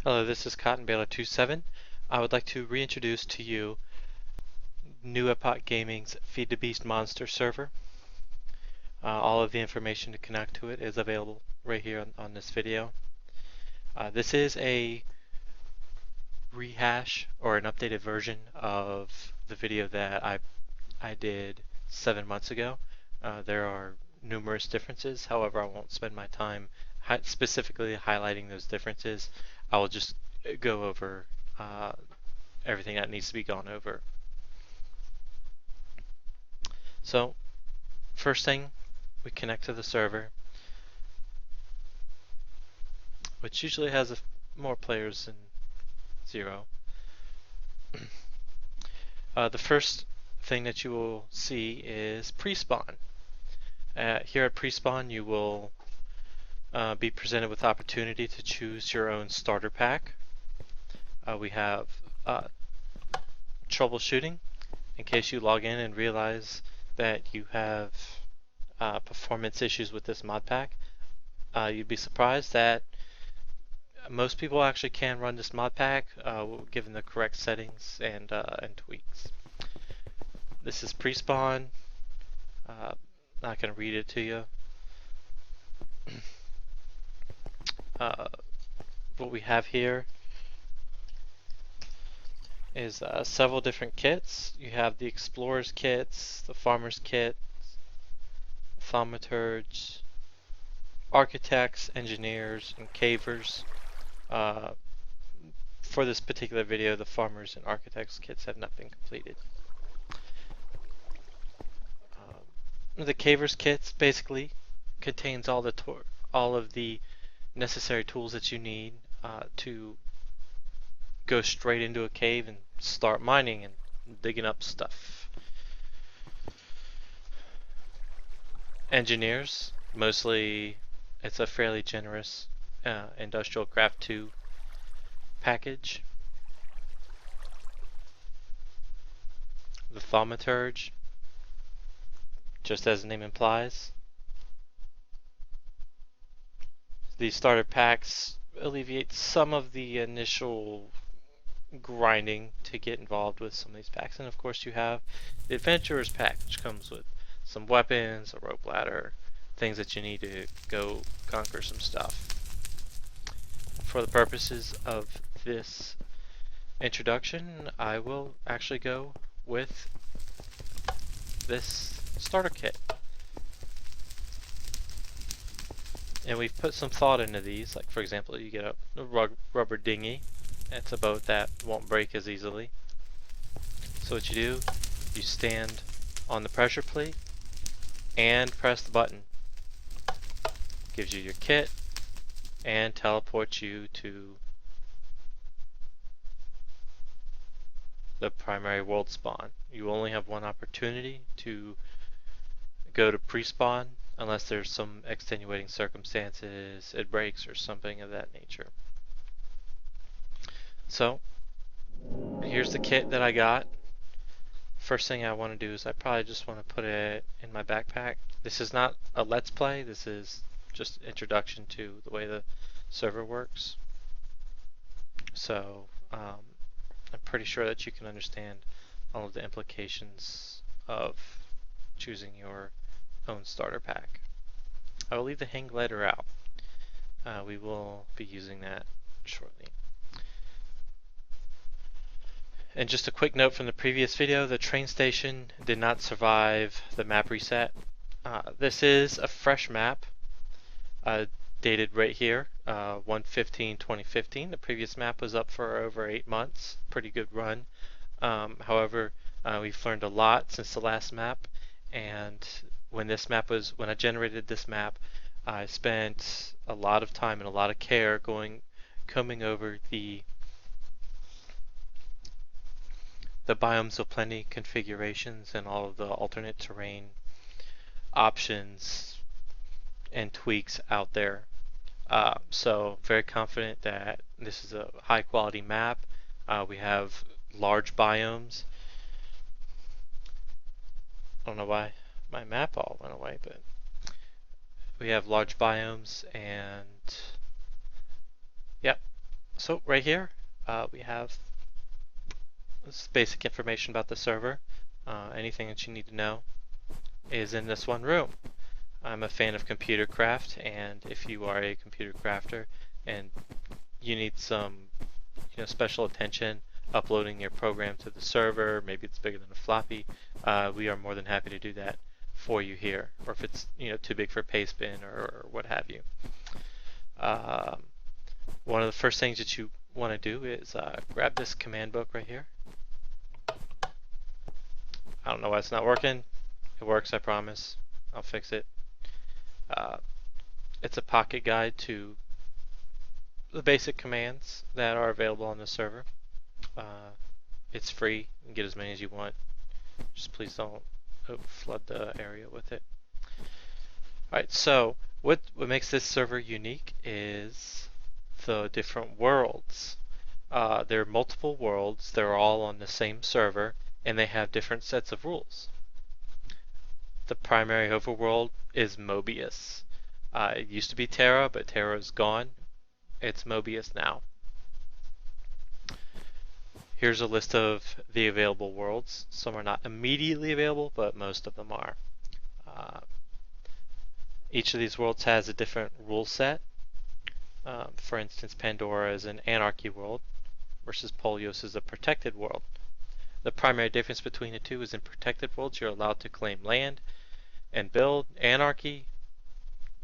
Hello, this is Cotton Baylor 27. I would like to reintroduce to you New Epoch Gaming's Feed the Beast Monster server. All of the information to connect to it is available right here on this video. This is a rehash or an updated version of the video that I did 7 months ago. There are numerous differences, however I won't spend my time specifically highlighting those differences. I will just go over everything that needs to be gone over. So first thing, we connect to the server, which usually has more players than 0. The first thing that you will see is pre-spawn. Here at pre-spawn you will be presented with the opportunity to choose your own starter pack. We have troubleshooting in case you log in and realize that you have performance issues with this mod pack. You'd be surprised that most people actually can run this mod pack given the correct settings and tweaks. This is pre-spawn. Not going to read it to you. What we have here is several different kits. You have the Explorer's kits, the Farmer's kit, Thaumaturges, Architects, Engineers, and Cavers. For this particular video, the Farmers and Architects kits have not been completed. The Cavers kits basically contains all of the necessary tools that you need to go straight into a cave and start mining and digging up stuff. Engineers, mostly it's a fairly generous Industrial Craft 2 package. The Thaumaturge, just as the name implies. These starter packs alleviate some of the initial grinding to get involved with some of these packs. And of course you have the Adventurer's pack, which comes with some weapons, a rope ladder, things that you need to go conquer some stuff. For the purposes of this introduction, I will actually go with this starter kit. And we've put some thought into these, like for example you get a rubber dinghy. It's a boat that won't break as easily. So what you do, you stand on the pressure plate and press the button. Gives you your kit and teleports you to the primary world spawn. You only have one opportunity to go to pre-spawn unless there's some extenuating circumstances, it breaks or something of that nature. So here's the kit that I got. First thing I want to do is I probably just want to put it in my backpack. This is not a let's play, this is just introduction to the way the server works. So I'm pretty sure that you can understand all of the implications of choosing your own starter pack. I will leave the hang glider out. We will be using that shortly. And just a quick note from the previous video, the train station did not survive the map reset. This is a fresh map dated right here, 1/15/2015. The previous map was up for over 8 months, pretty good run. However, we've learned a lot since the last map, and when I generated this map, I spent a lot of time and a lot of care combing over the biomes of plenty configurations and all of the alternate terrain options and tweaks out there. So very confident that this is a high quality map. We have large biomes. I don't know why my map all went away, but we have large biomes, and yep. So right here, we have this basic information about the server. Anything that you need to know is in this one room. I'm a fan of computer craft, and if you are a computer crafter and you need some special attention uploading your program to the server, maybe it's bigger than a floppy, we are more than happy to do that for you here, or if it's too big for pastebin or what have you. One of the first things that you want to do is grab this command book right here. I don't know why it's not working. It works, I promise. I'll fix it. It's a pocket guide to the basic commands that are available on the server. It's free. You can get as many as you want. Just please don't flood the area with it. Alright, so what makes this server unique is the different worlds. There are multiple worlds. They're all on the same server, and they have different sets of rules. The primary overworld is Mobius. It used to be Terra, but Terra is gone. It's Mobius now. Here's a list of the available worlds. Some are not immediately available, but most of them are. Each of these worlds has a different rule set. For instance, Pandora is an anarchy world versus Polios is a protected world. The primary difference between the two is in protected worlds you're allowed to claim land and build. Anarchy,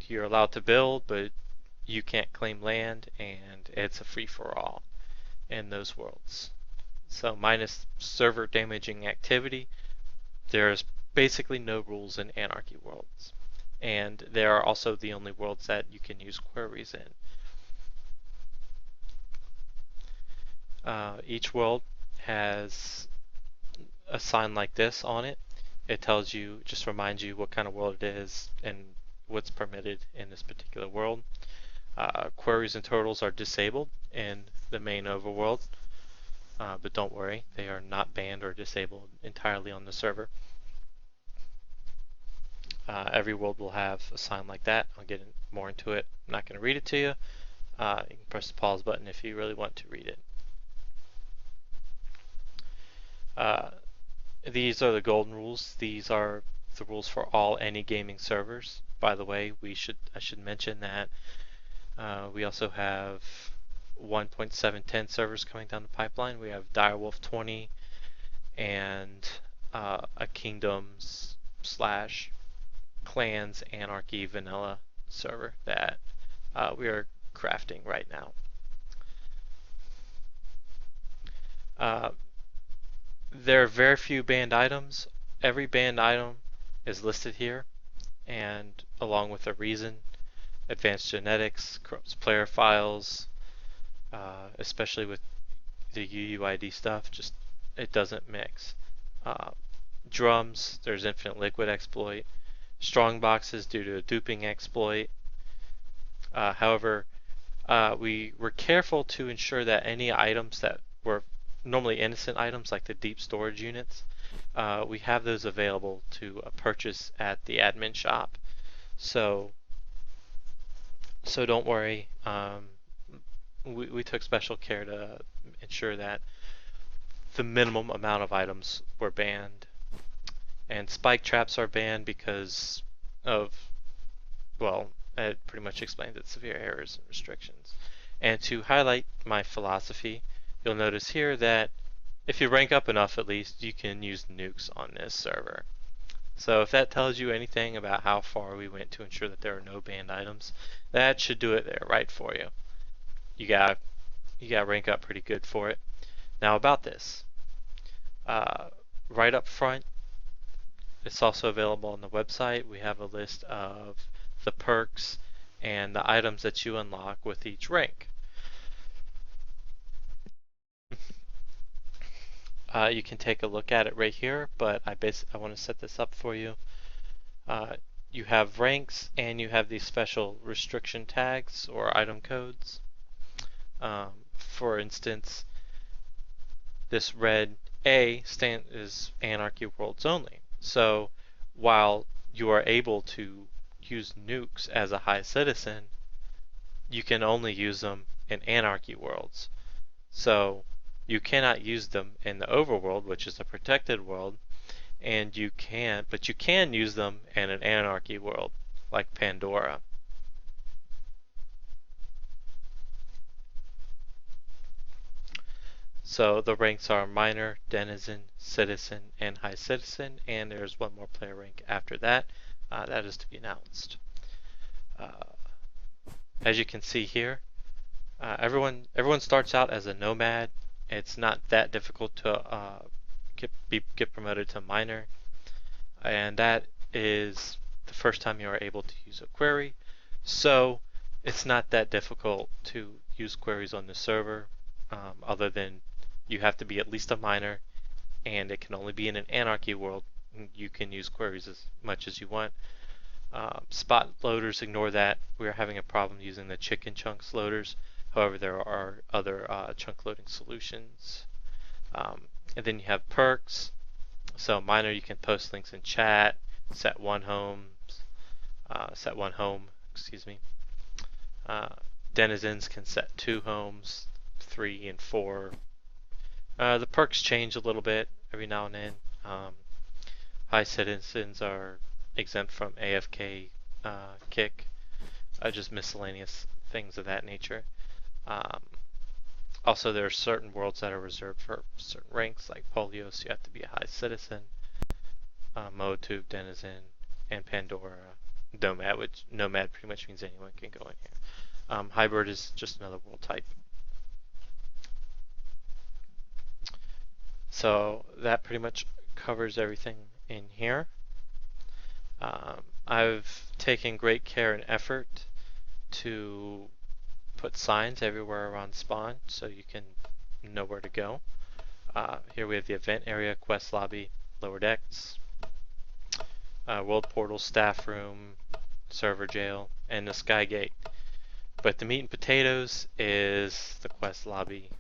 you're allowed to build, but you can't claim land, and it's a free-for-all in those worlds. So minus server damaging activity, there's basically no rules in anarchy worlds. And they are also the only worlds that you can use queries in. Each world has a sign like this on it. It tells you, just reminds you what kind of world it is and what's permitted in this particular world. Queries and totals are disabled in the main overworld, but don't worry, they are not banned or disabled entirely on the server. Every world will have a sign like that. I'll get more into it. I'm not going to read it to you. You can press the pause button if you really want to read it. These are the golden rules. These are the rules for all any gaming servers. By the way, I should mention that we also have 1.710 servers coming down the pipeline. We have Direwolf 20 and a Kingdoms / Clans Anarchy Vanilla server that we are crafting right now. There are very few banned items. Every banned item is listed here, and along with a reason. Advanced genetics, corrupts player files, especially with the UUID stuff, just it doesn't mix. Drums, there's infinite liquid exploit. Strong boxes due to a duping exploit. However, we were careful to ensure that any items that were normally innocent items like the deep storage units, we have those available to purchase at the admin shop. So don't worry. We took special care to ensure that the minimum amount of items were banned. And spike traps are banned because of, well, it pretty much explains it, severe errors and restrictions. And to highlight my philosophy, you'll notice here that if you rank up enough, at least, you can use nukes on this server. So if that tells you anything about how far we went to ensure that there are no banned items, that should do it there right for you. You got rank up pretty good for it. Now about this, right up front, it's also available on the website. We have a list of the perks and the items that you unlock with each rank. You can take a look at it right here, but I want to set this up for you. You have ranks and you have these special restriction tags or item codes. For instance, this red A is Anarchy Worlds only. So while you are able to use nukes as a high citizen, you can only use them in Anarchy Worlds. So you cannot use them in the overworld, which is a protected world, and but you can use them in an anarchy world like Pandora. So the ranks are minor, denizen, citizen, and high citizen, and there's one more player rank after that. That is to be announced. As you can see here, everyone starts out as a nomad. It's not that difficult to get promoted to minor, and that is the first time you are able to use a query. So it's not that difficult to use queries on the server, other than you have to be at least a minor, and it can only be in an anarchy world. You can use queries as much as you want. Spot loaders, ignore that. We're having a problem using the chicken chunks loaders. However, there are other chunk loading solutions. And then you have perks. So minor, you can post links in chat, set one home, excuse me. Denizens can set 2 homes, 3 and 4. The perks change a little bit every now and then. High citizens are exempt from AFK kick, just miscellaneous things of that nature. Also, there are certain worlds that are reserved for certain ranks, like Polio, so you have to be a high citizen. Moatube, Denizen, and Pandora, Nomad, which Nomad pretty much means anyone can go in here. Hybrid is just another world type. So that pretty much covers everything in here. I've taken great care and effort to put signs everywhere around spawn so you can know where to go. Here we have the event area, quest lobby, lower decks, world portal, staff room, server jail, and the sky gate. But the meat and potatoes is the quest lobby.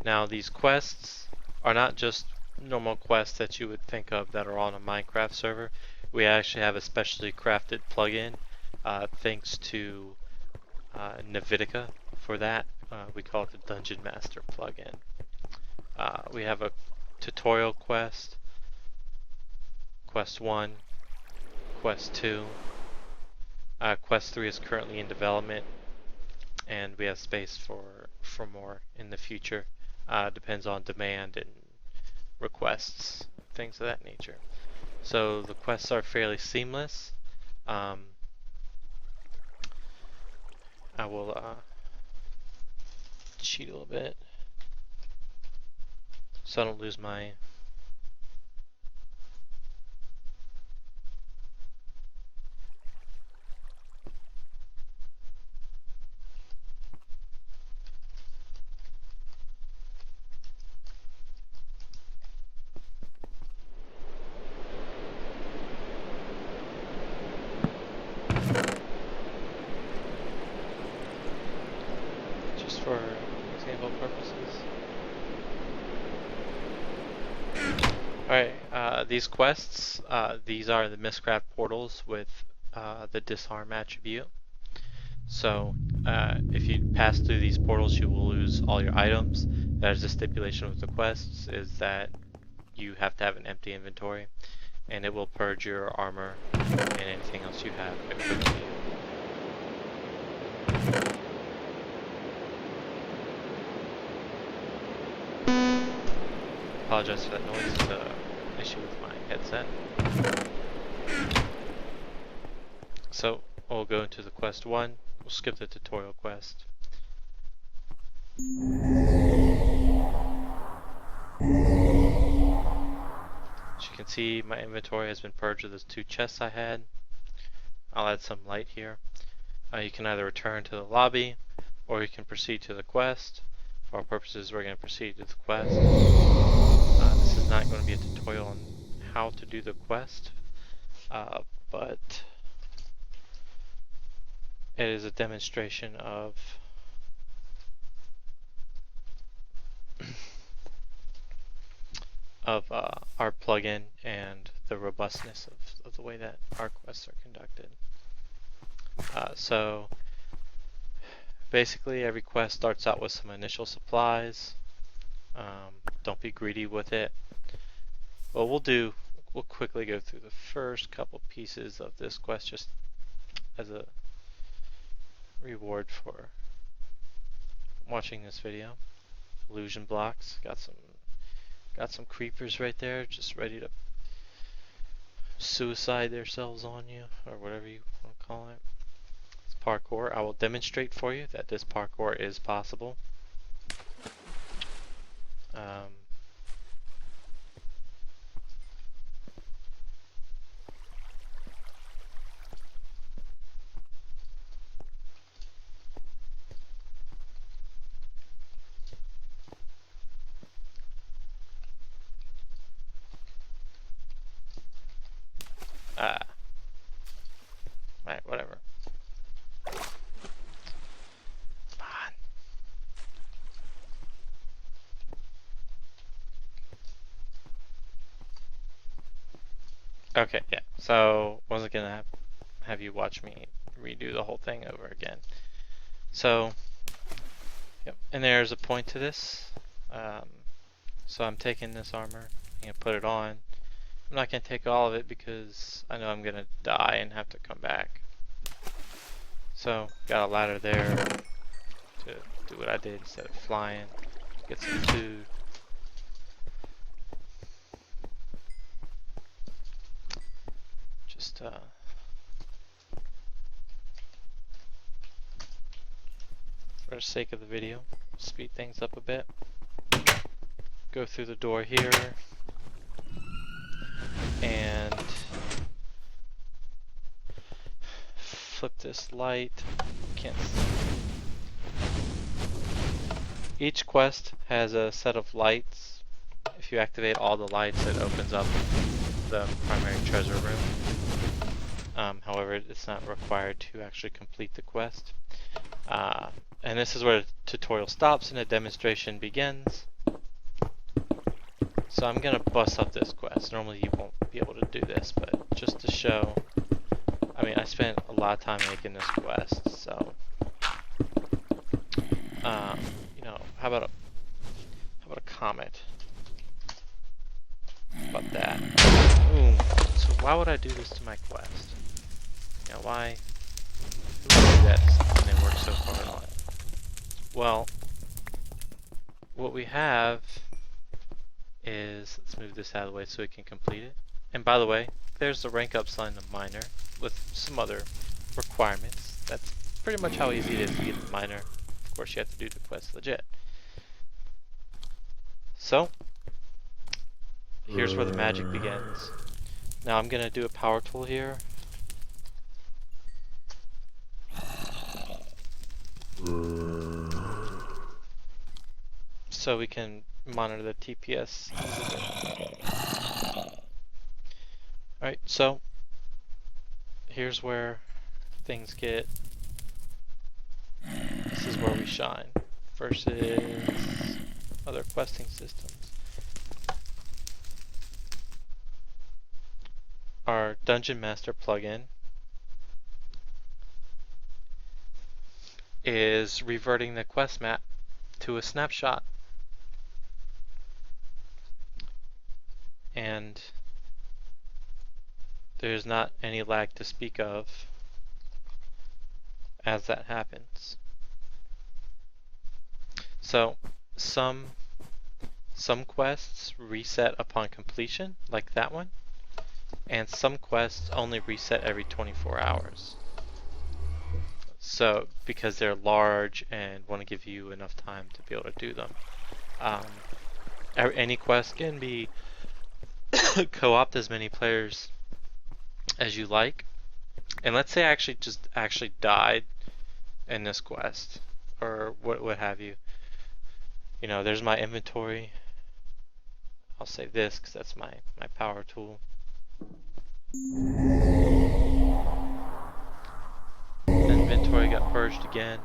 Now these quests are not just normal quests that you would think of that are on a Minecraft server. We actually have a specially crafted plugin thanks to Navitica for that. We call it the Dungeon Master plugin. We have a tutorial quest, quest 1, quest 2. Quest 3 is currently in development, and we have space for more in the future. Depends on demand and requests, things of that nature. So the quests are fairly seamless. I will cheat a little bit so I don't lose my for example purposes. Alright, these quests, these are the Mistcraft portals with the disarm attribute. So if you pass through these portals, you will lose all your items. That is the stipulation with the quests, is that you have to have an empty inventory, and it will purge your armor and anything else you have equipped to you. Apologize for that noise, it's an issue with my headset. So we'll go into the quest 1, we'll skip the tutorial quest. As you can see, my inventory has been purged of those 2 chests I had. I'll add some light here. You can either return to the lobby, or you can proceed to the quest. For our purposes, we're going to proceed to the quest. This is not going to be a tutorial on how to do the quest, but it is a demonstration of our plugin and the robustness of the way that our quests are conducted. So basically every quest starts out with some initial supplies. Don't be greedy with it. What we'll quickly go through the first couple pieces of this quest just as a reward for watching this video. Illusion blocks, got some creepers right there just ready to suicide themselves on you, or whatever you want to call it. It's parkour. I will demonstrate for you that this parkour is possible. Right, whatever. Come on. Okay, yeah. So, wasn't gonna have you watch me redo the whole thing over again. So, yep. And there's a point to this. So I'm taking this armor, I'm gonna put it on. I'm not gonna take all of it because I know I'm gonna die and have to come back. So, got a ladder there to do what I did instead of flying. Get some food. Just for the sake of the video, speed things up a bit. Go through the door here and flip this light. Can't see. Each quest has a set of lights. If you activate all the lights, it opens up the primary treasure room. However, it's not required to actually complete the quest. And this is where the tutorial stops and the demonstration begins. So I'm gonna bust up this quest. Normally you won't be able to do this, but just to show. I mean, I spent a lot of time making this quest, so you know, how about a comment? How about that? Boom. So why would I do this to my quest? You know, why? Who would do that to something they worked so hard on? Well, what we have is, let's move this out of the way so we can complete it. And by the way, there's the rank up sign of minor with some other requirements. That's pretty much how easy it is to get the minor. Of course, you have to do the quest legit. So, here's where the magic begins. Now I'm gonna do a power tool here. So we can monitor the TPS. Alright, so here's where things get, this is where we shine versus other questing systems. Our Dungeon Master plugin is reverting the quest map to a snapshot. And there's not any lag to speak of as that happens. So some quests reset upon completion, like that one, and some quests only reset every 24 hours. So because they're large and want to give you enough time to be able to do them. Any quest can be co-opt as many players as you like. And let's say I actually died in this quest, or what have you. You know, there's my inventory. I'll save this because that's my power tool. The inventory got purged again.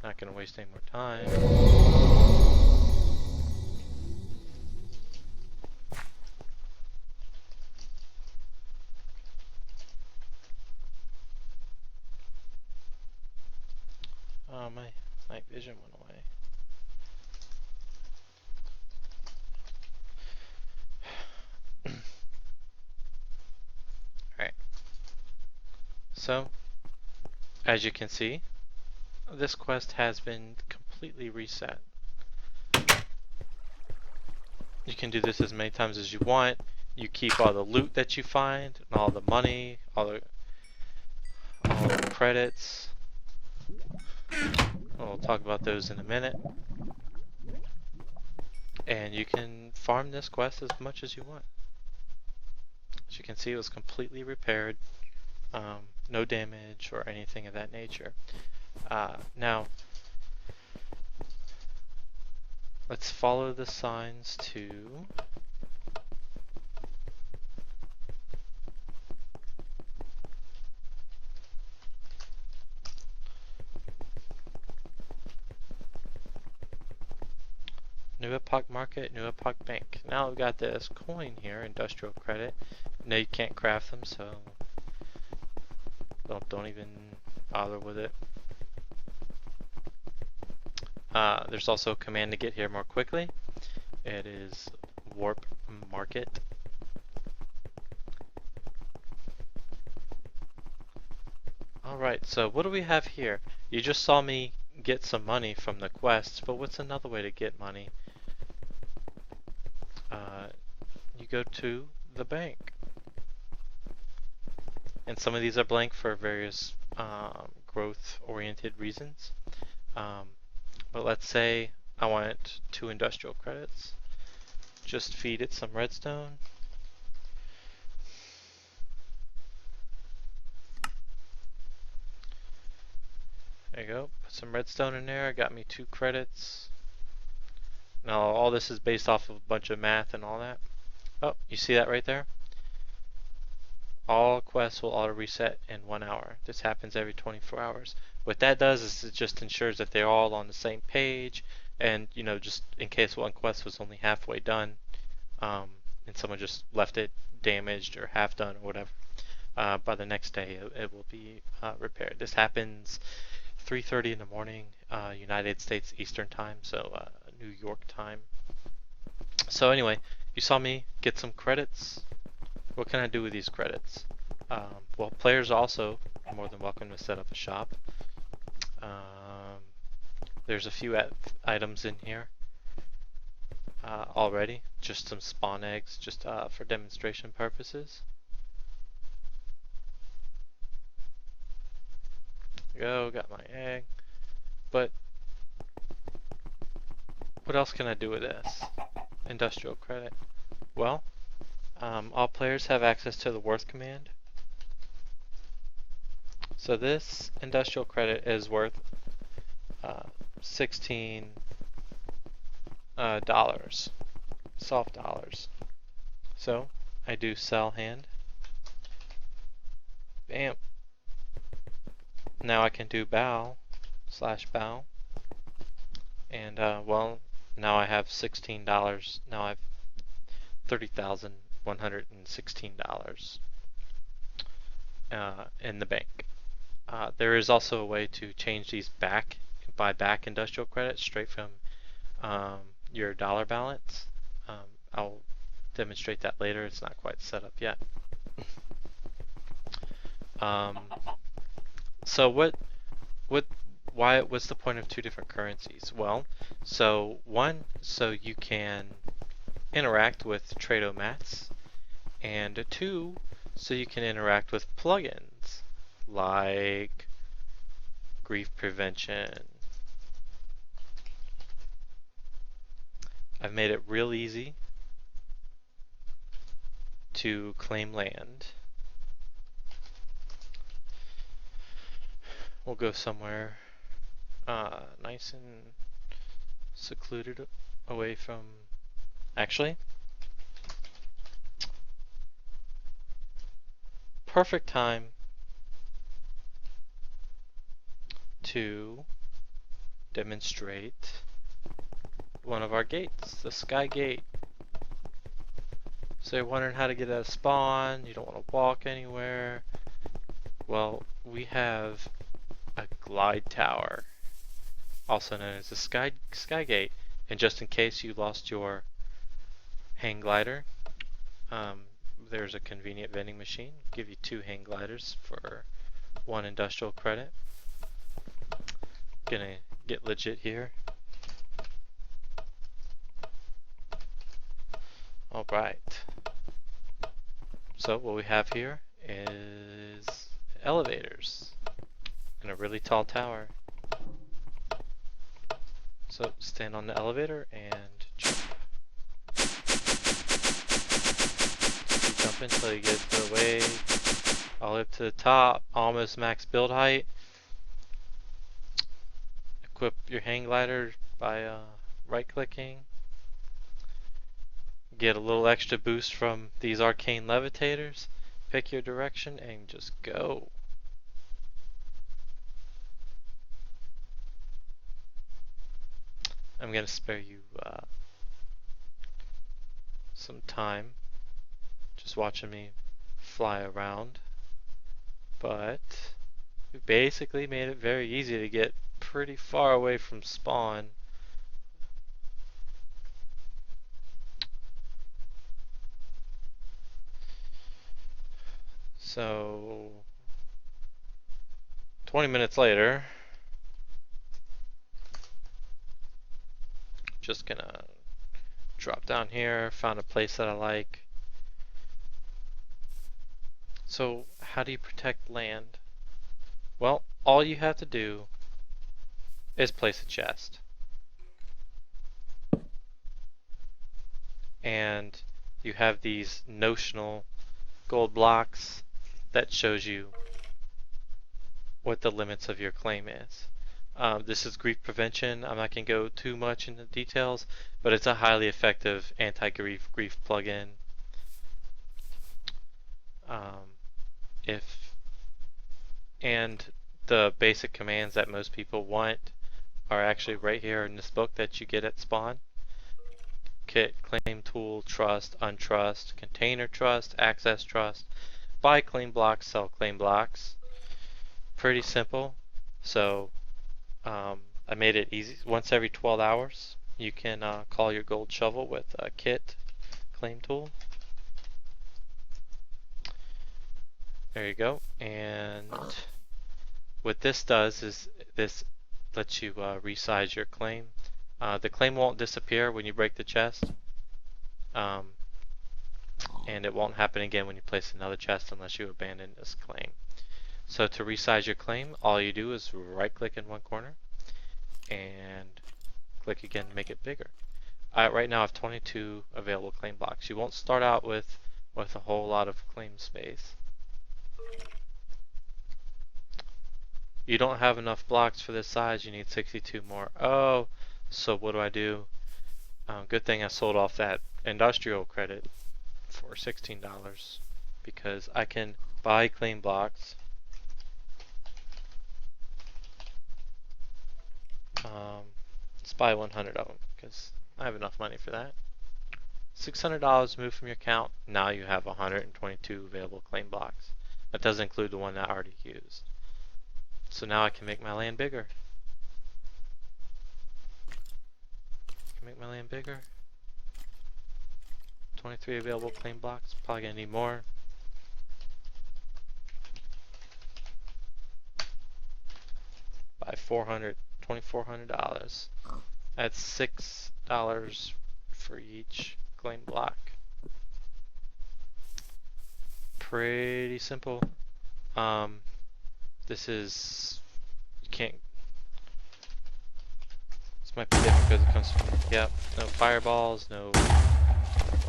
Not gonna waste any more time. Oh, my night vision went away. Alright. So, as you can see, this quest has been completely reset. You can do this as many times as you want. You keep all the loot that you find, and all the money, all the credits. We'll talk about those in a minute. And you can farm this quest as much as you want. As you can see, it was completely repaired. No damage or anything of that nature. Now, let's follow the signs to New Epoch Market, New Epoch Bank. Now we've got this coin here, industrial credit. No, you can't craft them, so don't even bother with it. There's also a command to get here more quickly. It is warp market. Alright, so what do we have here? You just saw me get some money from the quests, but what's another way to get money? You go to the bank. And some of these are blank for various growth-oriented reasons. But let's say I want 2 industrial credits. Just feed it some redstone. There you go. Put some redstone in there. Got me 2 credits. Now all this is based off of a bunch of math and all that. Oh, you see that right there? All quests will auto reset in 1 hour. This happens every 24 hours. What that does is it just ensures that they're all on the same page, and just in case one quest was only halfway done, and someone just left it damaged or half done or whatever, by the next day it will be repaired. This happens 3:30 in the morning, United States Eastern Time, so New York time. So anyway, you saw me get some credits. What can I do with these credits? Well, players also are more than welcome to set up a shop. There's a few items in here already, just some spawn eggs, just for demonstration purposes. Go, got my egg. But what else can I do with this? Industrial credit. Well, all players have access to the worth command. So this industrial credit is worth $16 soft dollars. So I do sell hand. Bam. Now I can do bow /bow. And well, now I have $16. Now I have $30,116 in the bank. There is also a way to change these back, buy back industrial credits straight from your dollar balance. I'll demonstrate that later. It's not quite set up yet. So what's the point of 2 different currencies? Well, so one, so you can interact with Trade-O-Mats, and 2, so you can interact with plugins like grief prevention. I've made it real easy to claim land. We'll go somewhere nice and secluded away from... Actually, perfect time to demonstrate one of our gates, the Sky Gate. So you're wondering how to get out of spawn, you don't want to walk anywhere. Well, we have a glide tower also known as the sky gate. And just in case you lost your hang glider, there's a convenient vending machine. Give you 2 hang gliders for 1 industrial credit. Gonna get legit here. Alright. So what we have here is elevators in a really tall tower. So stand on the elevator and jump. Keep jumping until you get to the way all the way up to the top, almost max build height. Equip your hang glider by right clicking. Get a little extra boost from these arcane levitators. Pick your direction and just go. I'm gonna spare you some time just watching me fly around, but we basically made it very easy to get pretty far away from spawn. So 20 minutes later, just gonna drop down here, found a place that I like. So how do you protect land? Well, all you have to do is place a chest. And you have these notional gold blocks that shows you what the limits of your claim is. This is grief prevention. I'm not going to go too much into details, but it's a highly effective anti-grief plugin. And the basic commands that most people want are actually right here in this book that you get at spawn. Kit, claim tool, trust, untrust, container trust, access trust, buy claim blocks, sell claim blocks. Pretty simple. So I made it easy. Once every 12 hours, you can call your gold shovel with a kit claim tool. There you go. And what this does is this lets you resize your claim. The claim won't disappear when you break the chest. And it won't happen again when you place another chest unless you abandon this claim. So to resize your claim, all you do is right click in one corner and click again to make it bigger. Right now I have 22 available claim blocks. You won't start out with a whole lot of claim space. You don't have enough blocks for this size, you need 62 more. Oh, so what do? Good thing I sold off that industrial credit for $16 because I can buy claim blocks. Let's buy 100 of them because I have enough money for that. $600 moved from your account. Now you have 122 available claim blocks. That doesn't include the one that I already used. So now I can make my land bigger. Make my land bigger. 23 available claim blocks. Probably gonna need more. Buy $2,400. That's $6 for each claim block. Pretty simple. This is, you can't, this might be different because it comes from, yep, no fireballs, no,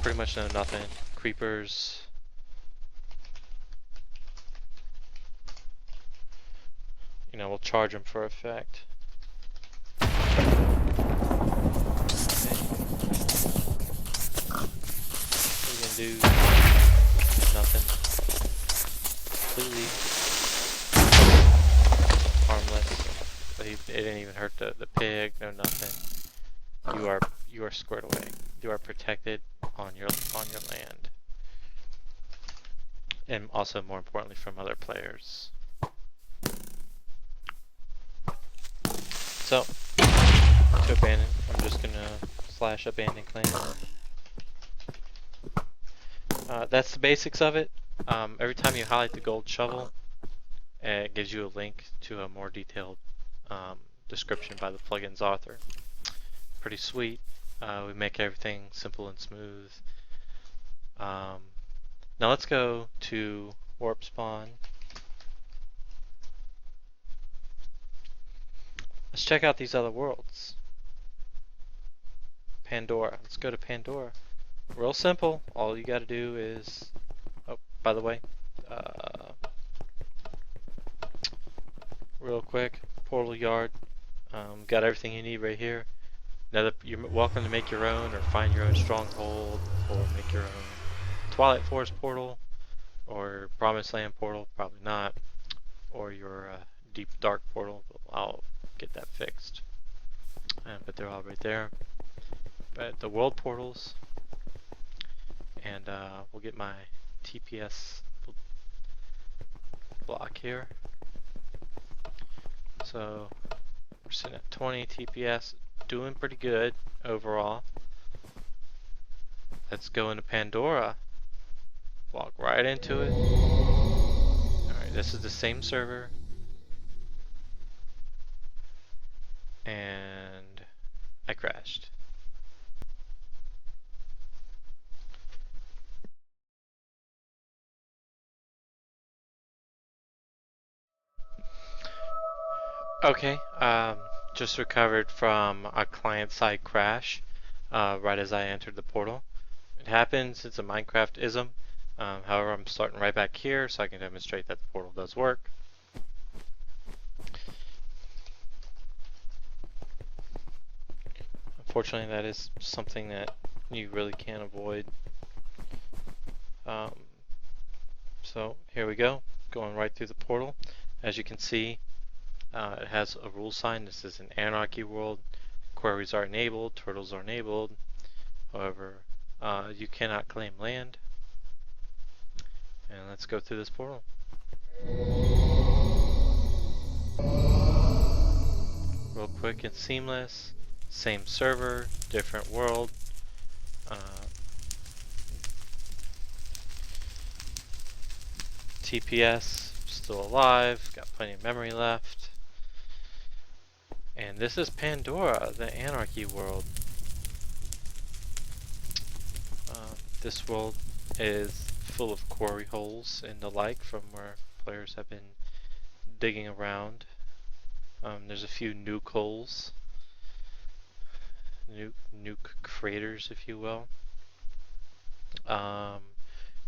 pretty much no nothing. Creepers. You know, we'll charge them for effect. Okay. What are you gonna do? Nothing. Completely harmless. It didn't even hurt the pig, no nothing. You are squared away. You are protected on your land. And also more importantly from other players. So to abandon. I'm just gonna slash abandon clan. That's the basics of it. Every time you highlight the gold shovel, it gives you a link to a more detailed description by the plugin's author. Pretty sweet. We make everything simple and smooth. Now let's go to warp spawn. Let's check out these other worlds. Pandora. Let's go to Pandora. Real simple. All you got to do is... Oh, by the way, real quick, portal yard. Got everything you need right here. Now you're welcome to make your own, or find your own stronghold, or make your own Twilight Forest portal, or Promised Land portal. Probably not. Or your Deep Dark portal. I'll get that fixed. But they're all right there. But the world portals, and we'll get my TPS block here. So we're sitting at 20 TPS, doing pretty good overall. Let's go into Pandora. Walk right into it. Alright, this is the same server. And I crashed. Okay, just recovered from a client-side crash right as I entered the portal. It happens, it's a Minecraft-ism. However, I'm starting right back here so I can demonstrate that the portal does work. Unfortunately, that is something that you really can't avoid. So here we go, going right through the portal. As you can see, it has a rule sign. This is an anarchy world. Quarries are enabled, turtles are enabled. However, you cannot claim land. And let's go through this portal. Real quick and seamless. Same server, different world. TPS, still alive, got plenty of memory left. And this is Pandora, the anarchy world. This world is full of quarry holes and the like from where players have been digging around. There's a few nuke holes, nuke craters, if you will.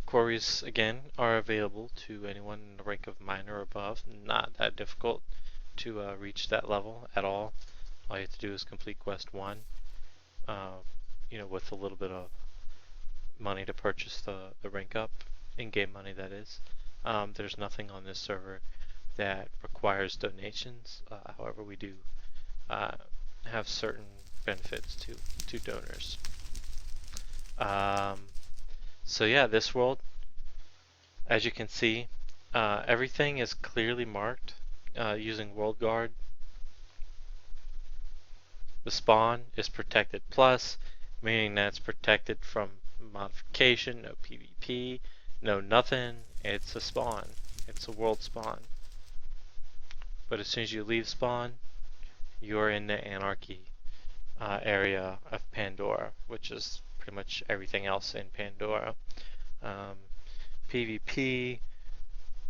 Quarries, again, are available to anyone in the rank of miner or above. Not that difficult to reach that level at all. All you have to do is complete quest 1, with a little bit of money to purchase the rank up, in-game money that is. There's nothing on this server that requires donations. However, we do have certain benefits to donors. So yeah, this world, as you can see, everything is clearly marked using World Guard. The spawn is protected plus, meaning that it's protected from modification, no PvP, no nothing. It's a spawn. It's a world spawn. But as soon as you leave spawn, you're in the anarchy area of Pandora, which is pretty much everything else in Pandora. PvP,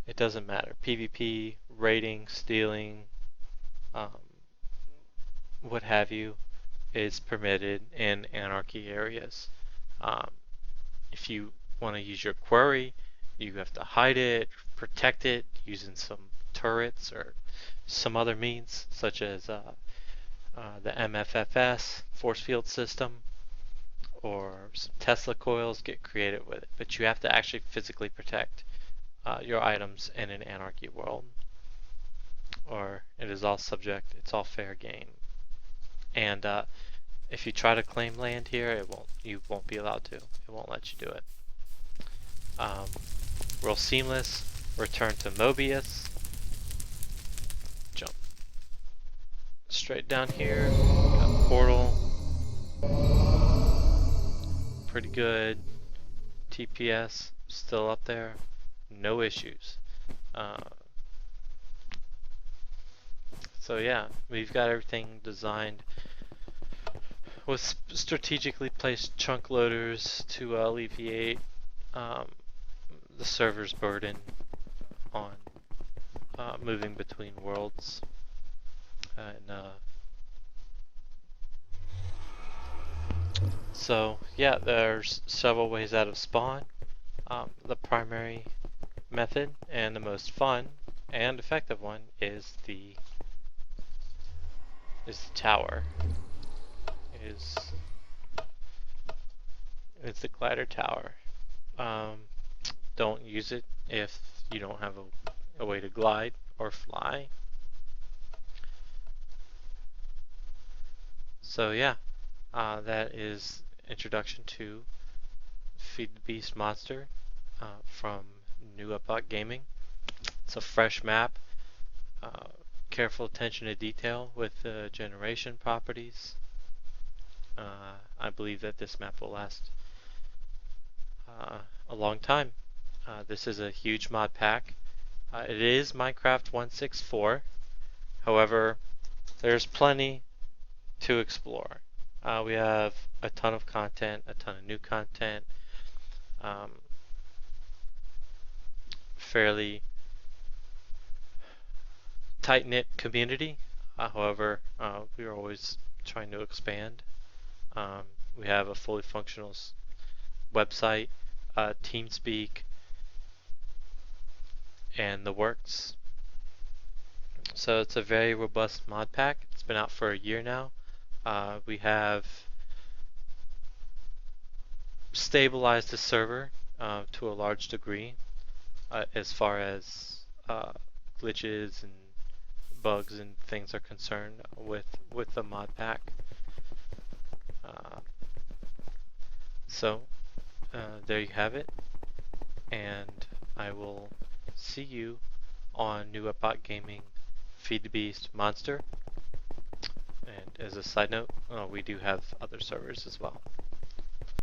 it doesn't matter. PvP, raiding, stealing, what have you, is permitted in anarchy areas. If you want to use your quarry, you have to hide it, protect it using some turrets or some other means, such as the MFFS force field system, or some Tesla coils. Get creative with it, but you have to actually physically protect your items in an anarchy world, or it is all subject. It's all fair game. And if you try to claim land here, you won't be allowed to. It won't let you do it. Real seamless. Return to Mobius. Jump straight down here. Go. Portal, pretty good. TPS, still up there. No issues. So yeah, we've got everything designed with strategically placed chunk loaders to alleviate the server's burden on moving between worlds. And so yeah, there's several ways out of spawn. The primary method and the most fun and effective one is the tower. It's the glider tower. Don't use it if you don't have a way to glide or fly. So yeah, that is introduction to Feed the Beast Monster from New Epoch Gaming. It's a fresh map, careful attention to detail with the generation properties. I believe that this map will last a long time. This is a huge mod pack. It is Minecraft 1.6.4. However, there's plenty to explore. We have a ton of content, a ton of new content, fairly tight-knit community. However, we are always trying to expand. We have a fully functional website, Teamspeak, and the works. So it's a very robust mod pack. It's been out for a year now. We have stabilized the server to a large degree as far as glitches and bugs and things are concerned with the mod pack. So there you have it, and I will see you on New Epoch Gaming Feed the Beast Monster. And as a side note, we do have other servers as well.